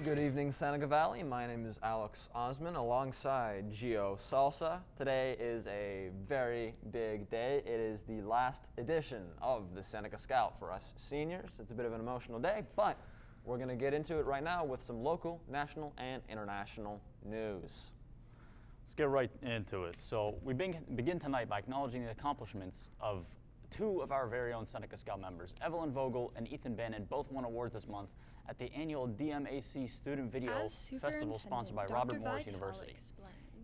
Good evening, Seneca Valley. My name is Alex Osman alongside Gio Salsa. Today is a very big day. It is the last edition of the Seneca Scout for us seniors. It's a bit of an emotional day, but we're going to get into it right now with some local, national, and international news. Let's get right into it. So we begin tonight by acknowledging the accomplishments of two of our very own Seneca Scout members. Evelyn Vogel and Ethan Bannon both won awards this month at the annual DMAC Student Video Festival sponsored by Robert Morris University.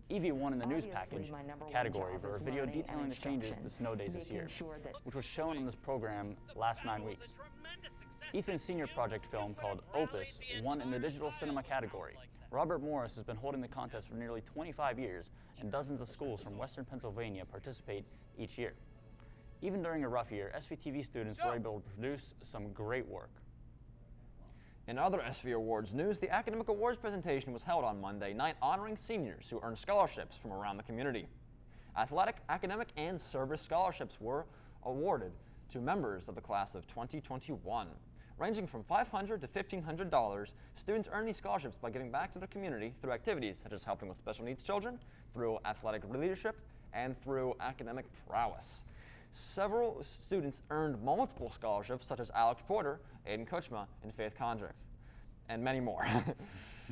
Evie won in the news package category for a video detailing the changes to snow days this year, which was shown on this program last 9 weeks. Ethan's senior project film called Opus won in the digital cinema category. Robert Morris has been holding the contest for nearly 25 years, and dozens of schools from Western Pennsylvania participate each year. Even during a rough year, SVTV students were able to produce some great work. In other SV Awards news, the Academic Awards presentation was held on Monday night honoring seniors who earned scholarships from around the community. Athletic, academic, and service scholarships were awarded to members of the class of 2021. Ranging from $500 to $1,500, students earn these scholarships by giving back to the community through activities such as helping with special needs children, through athletic leadership, and through academic prowess. Several students earned multiple scholarships, such as Alex Porter, Aiden Kuchma, and Faith Kondrick, and many more.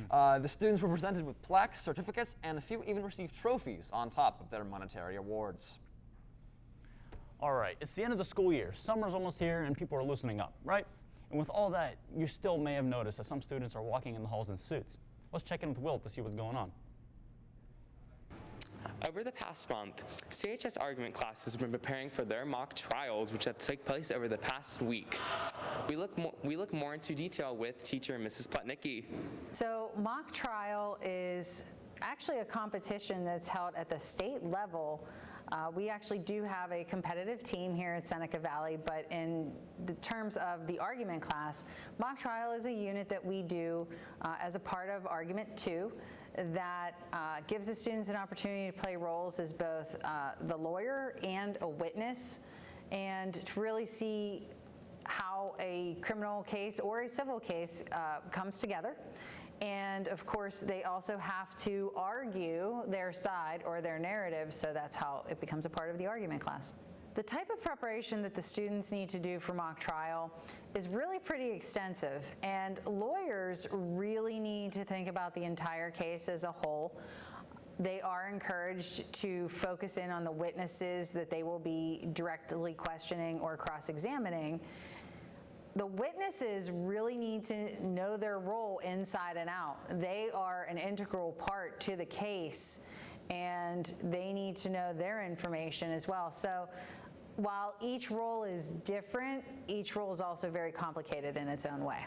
The students were presented with plaques, certificates, and a few even received trophies on top of their monetary awards. All right, it's the end of the school year. Summer's almost here, and people are loosening up, right? And with all that, you still may have noticed that some students are walking in the halls in suits. Let's check in with Will to see what's going on. Over the past month, CHS argument classes have been preparing for their mock trials, which have taken place over the past week. We look more into detail with teacher Mrs. Plotnicki. So mock trial is actually a competition that's held at the state level. We actually do have a competitive team here at Seneca Valley, but in the terms of the argument class, mock trial is a unit that we do as a part of Argument 2 that gives the students an opportunity to play roles as both the lawyer and a witness, and to really see how a criminal case or a civil case comes together. And of course, they also have to argue their side or their narrative, so that's how it becomes a part of the argument class. The type of preparation that the students need to do for mock trial is really pretty extensive, and lawyers really need to think about the entire case as a whole. They are encouraged to focus in on the witnesses that they will be directly questioning or cross-examining. The witnesses really need to know their role inside and out. They are an integral part to the case, and they need to know their information as well. So while each role is different, each role is also very complicated in its own way.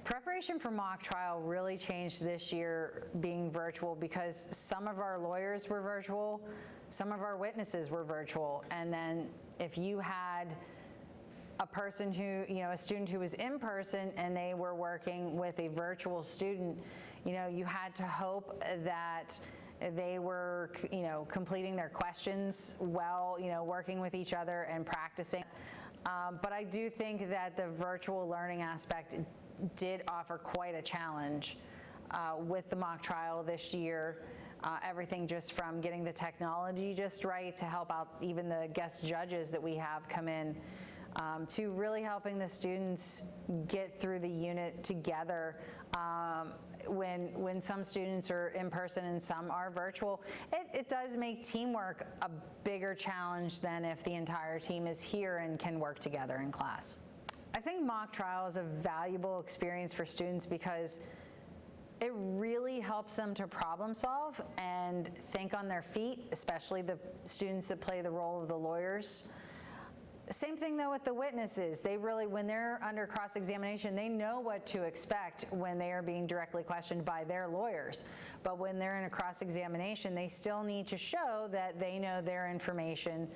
Preparation for mock trial really changed this year being virtual, because some of our lawyers were virtual, some of our witnesses were virtual, and then if you had a person who, a student who was in person and they were working with a virtual student, you had to hope that they were, completing their questions well, working with each other and practicing. But I do think that the virtual learning aspect did offer quite a challenge with the mock trial this year. Everything just from getting the technology just right to help out even the guest judges that we have come in, to really helping the students get through the unit together. When some students are in person and some are virtual, it does make teamwork a bigger challenge than if the entire team is here and can work together in class. I think mock trial is a valuable experience for students because it really helps them to problem solve and think on their feet, especially the students that play the role of the lawyers. Same thing though with the witnesses. They really, when they're under cross-examination, they know what to expect when they are being directly questioned by their lawyers. But when they're in a cross-examination, they still need to show that they know their information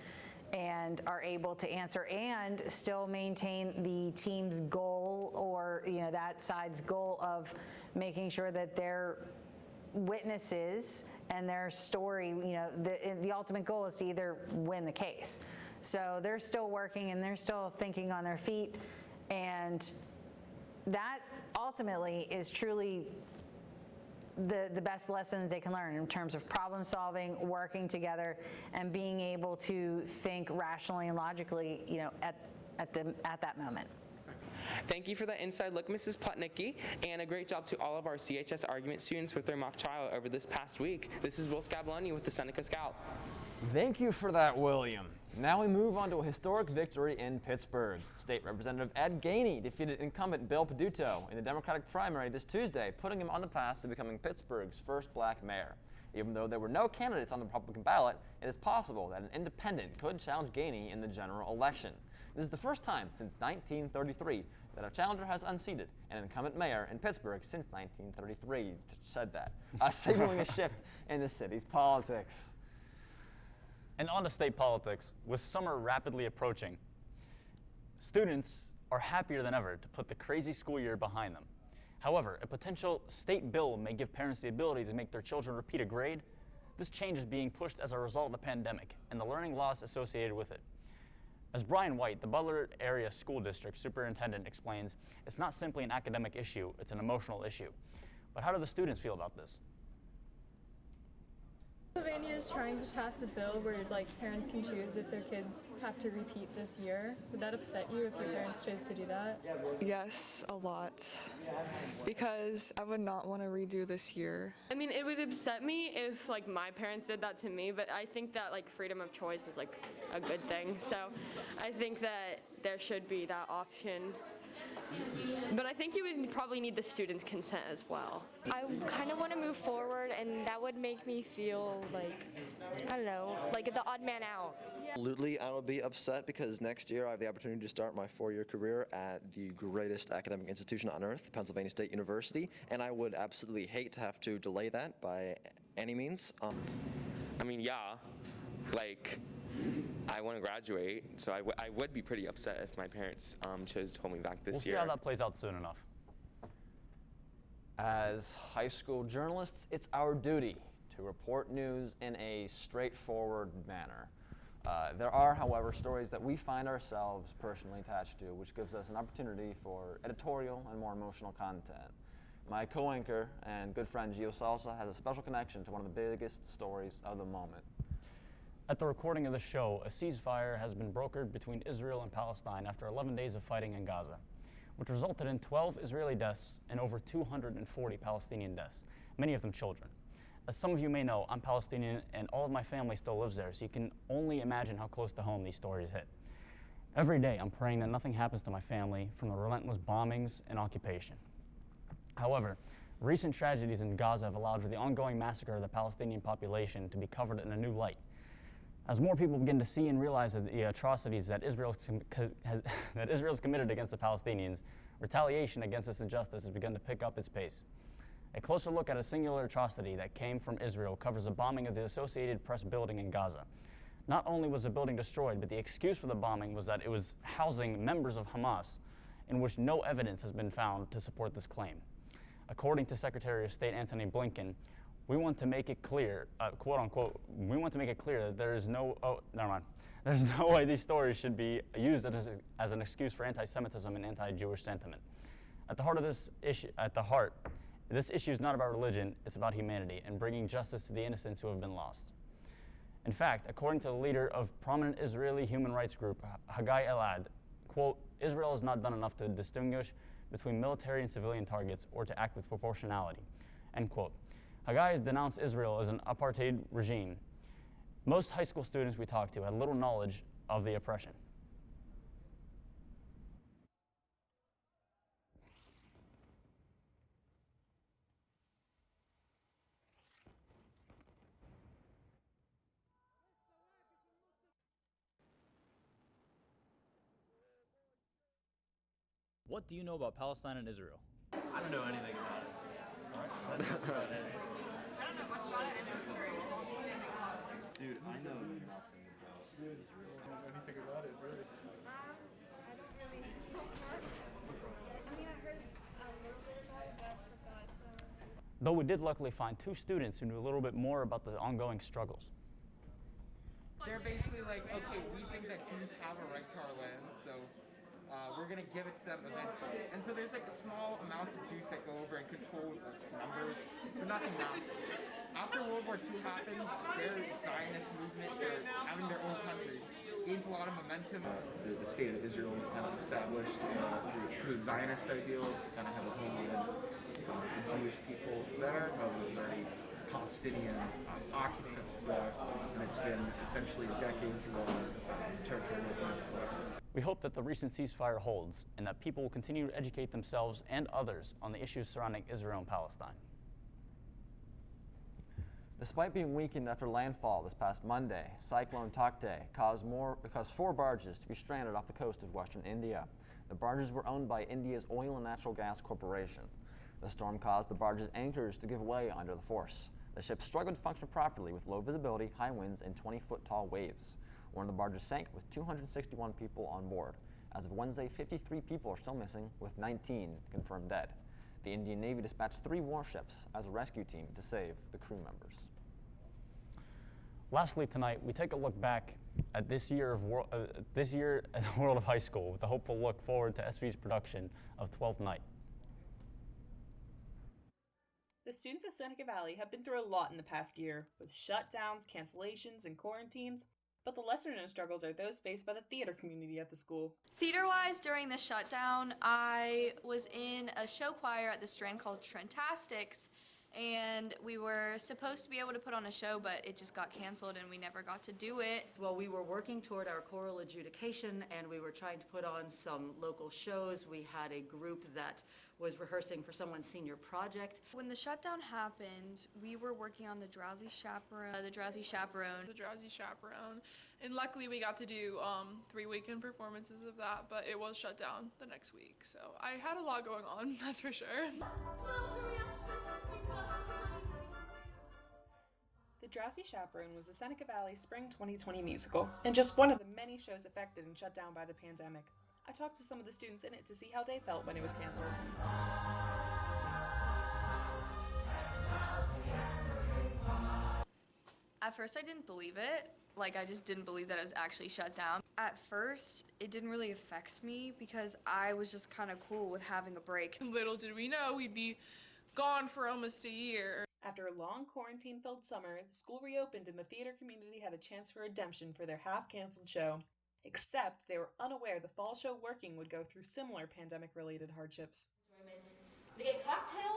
and are able to answer and still maintain the team's goal, or that side's goal of making sure that their witnesses and their story, the ultimate goal is to either win the case. So they're still working and they're still thinking on their feet, and that ultimately is truly the best lesson that they can learn in terms of problem solving, working together, and being able to think rationally and logically, at that moment. Thank you for that inside look, Mrs. Plotnicki, and a great job to all of our CHS argument students with their mock trial over this past week. This is Will Scabloni with the Seneca Scout. Thank you for that, William. Now we move on to a historic victory in Pittsburgh. State Representative Ed Gainey defeated incumbent Bill Peduto in the Democratic primary this Tuesday, putting him on the path to becoming Pittsburgh's first black mayor. Even though there were no candidates on the Republican ballot, it is possible that an independent could challenge Gainey in the general election. This is the first time since 1933 that a challenger has unseated an incumbent mayor in Pittsburgh since 1933. Said that, signaling a shift in the city's politics. And on to state politics, with summer rapidly approaching, students are happier than ever to put the crazy school year behind them. However, a potential state bill may give parents the ability to make their children repeat a grade. This change is being pushed as a result of the pandemic and the learning loss associated with it. As Brian White, the Butler Area School District Superintendent, explains, it's not simply an academic issue, it's an emotional issue. But how do the students feel about this? Pennsylvania is trying to pass a bill where parents can choose if their kids have to repeat this year. Would that upset you if your parents chose to do that? Yes, a lot. Because I would not want to redo this year. I mean, it would upset me if my parents did that to me, but I think that freedom of choice is a good thing. So I think that there should be that option. But I think you would probably need the students' consent as well. I kind of want to move forward, and that would make me feel I don't know, the odd man out. Absolutely, I would be upset because next year I have the opportunity to start my 4-year career at the greatest academic institution on earth, Pennsylvania State University, and I would absolutely hate to have to delay that by any means. I mean, yeah, I want to graduate, so I would be pretty upset if my parents chose to hold me back this year. We'll see how that plays out soon enough. As high school journalists, it's our duty to report news in a straightforward manner. There are, however, stories that we find ourselves personally attached to, which gives us an opportunity for editorial and more emotional content. My co-anchor and good friend Gio Salsa has a special connection to one of the biggest stories of the moment. At the recording of the show, a ceasefire has been brokered between Israel and Palestine after 11 days of fighting in Gaza, which resulted in 12 Israeli deaths and over 240 Palestinian deaths, many of them children. As some of you may know, I'm Palestinian and all of my family still lives there, so you can only imagine how close to home these stories hit. Every day, I'm praying that nothing happens to my family from the relentless bombings and occupation. However, recent tragedies in Gaza have allowed for the ongoing massacre of the Palestinian population to be covered in a new light. As more people begin to see and realize that the atrocities that Israel's committed against the Palestinians, retaliation against this injustice has begun to pick up its pace. A closer look at a singular atrocity that came from Israel covers the bombing of the Associated Press building in Gaza. Not only was the building destroyed, but the excuse for the bombing was that it was housing members of Hamas, in which no evidence has been found to support this claim. According to Secretary of State Antony Blinken, we want to make it clear, quote unquote, we want to make it clear that there's no way these stories should be used as an excuse for anti-Semitism and anti-Jewish sentiment. At the heart of this issue, this issue is not about religion, it's about humanity and bringing justice to the innocents who have been lost. In fact, according to the leader of prominent Israeli human rights group, Haggai Elad, quote, Israel has not done enough to distinguish between military and civilian targets or to act with proportionality, end quote. Haggai has denounced Israel as an apartheid regime. Most high school students we talked to had little knowledge of the oppression. What do you know about Palestine and Israel? I don't know anything about it. That's about it. I don't know much about it. I know it's very long-standing conflict. Dude, I know nothing about Israel. I don't know anything about it, really. I don't really know much. I mean, I heard a little bit about it, but I forgot. Though we did luckily find 2 students who knew a little bit more about the ongoing struggles. They're basically like, okay, we think that Jews have a right to our land, so we're going to give it to them eventually. And so there's small amounts of Jews that go over and control the numbers, but nothing massive. After World War II happens, their Zionist movement for having their own country gains a lot of momentum. The state of Israel was kind of established through Zionist ideals to kind of have a homeland for the Jewish people there. However, there was already Palestinian occupants there, and it's been essentially decades-long territorial conflict. We hope that the recent ceasefire holds and that people will continue to educate themselves and others on the issues surrounding Israel and Palestine. Despite being weakened after landfall this past Monday, Cyclone Tauktae caused 4 barges to be stranded off the coast of western India. The barges were owned by India's Oil and Natural Gas Corporation. The storm caused the barges' anchors to give way under the force. The ship struggled to function properly with low visibility, high winds, and 20-foot tall waves. One of the barges sank with 261 people on board. As of Wednesday, 53 people are still missing, with 19 confirmed dead. The Indian Navy dispatched 3 warships as a rescue team to save the crew members. Lastly tonight, we take a look back at this year at the World of High School with a hopeful look forward to SV's production of 12th Night. The students at Seneca Valley have been through a lot in the past year, with shutdowns, cancellations, and quarantines, but the lesser-known struggles are those faced by the theater community at the school. Theater-wise, during the shutdown, I was in a show choir at the Strand called Trentastics, and we were supposed to be able to put on a show, but it just got canceled and we never got to do it. Well, we were working toward our choral adjudication and we were trying to put on some local shows. We had a group that was rehearsing for someone's senior project. When the shutdown happened, we were working on The Drowsy Chaperone. And luckily we got to do 3 weekend performances of that, but it was shut down the next week. So I had a lot going on, that's for sure. The Drowsy Chaperone was the Seneca Valley Spring 2020 musical, and just one of the many shows affected and shut down by the pandemic. I talked to some of the students in it to see how they felt when it was canceled. At first I didn't believe it. I just didn't believe that it was actually shut down. At first, it didn't really affect me because I was just kind of cool with having a break. Little did we know we'd be gone for almost a year. After a long quarantine-filled summer, the school reopened and the theater community had a chance for redemption for their half-canceled show. Except they were unaware the fall show working would go through similar pandemic-related hardships.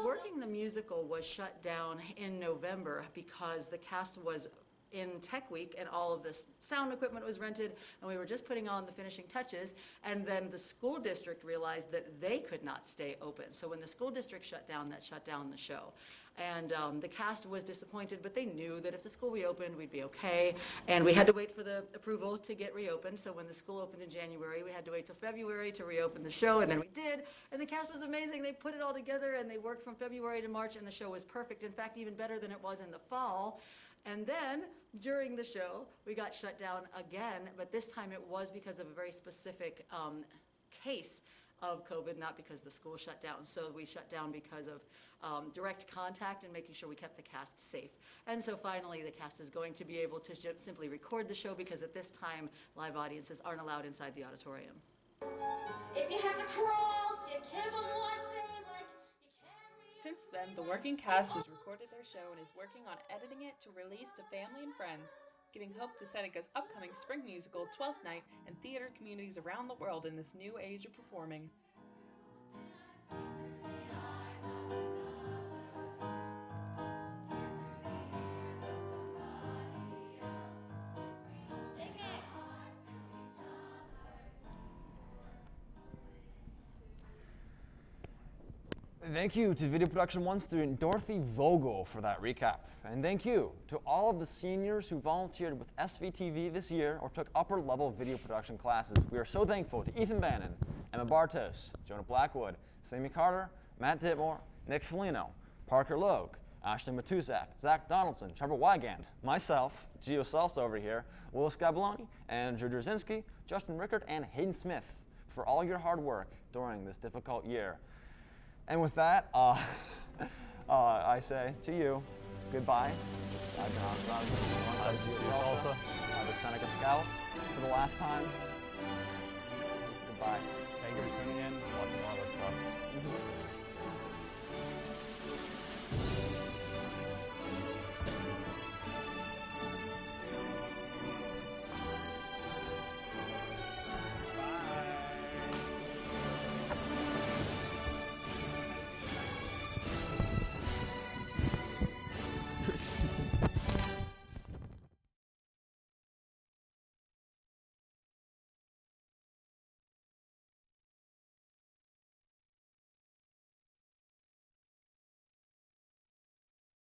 Working the musical was shut down in November because the cast was in Tech Week and all of this sound equipment was rented and we were just putting on the finishing touches, and then the school district realized that they could not stay open. So when the school district shut down, that shut down the show. And the cast was disappointed, but they knew that if the school reopened, we'd be okay. And we had to wait for the approval to get reopened. So when the school opened in January, we had to wait till February to reopen the show, and then we did. And the cast was amazing. They put it all together and they worked from February to March, and the show was perfect. In fact, even better than it was in the fall. And then, during the show, we got shut down again, but this time it was because of a very specific case of COVID, not because the school shut down. So we shut down because of direct contact and making sure we kept the cast safe. And so finally, the cast is going to be able to simply record the show because at this time, live audiences aren't allowed inside the auditorium. If you have to crawl, you give them one thing, Since then, the working cast has recorded their show and is working on editing it to release to family and friends, giving hope to Seneca's upcoming spring musical, 12th Night, and theater communities around the world in this new age of performing. Thank you to Video Production 1 student Dorothy Vogel for that recap. And thank you to all of the seniors who volunteered with SVTV this year or took upper level video production classes. We are so thankful to Ethan Bannon, Emma Bartos, Jonah Blackwood, Sammy Carter, Matt Ditmore, Nick Foligno, Parker Logue, Ashley Matuzak, Zach Donaldson, Trevor Wygand, myself, Gio Salsa over here, Will Scabloni, and Drew Drzinski, Justin Rickard, and Hayden Smith for all your hard work during this difficult year. And with that, I say to you, goodbye. I've been Salsa, the Seneca Scout, for the last time. Goodbye. Thank you for tuning in and watching all of our stuff.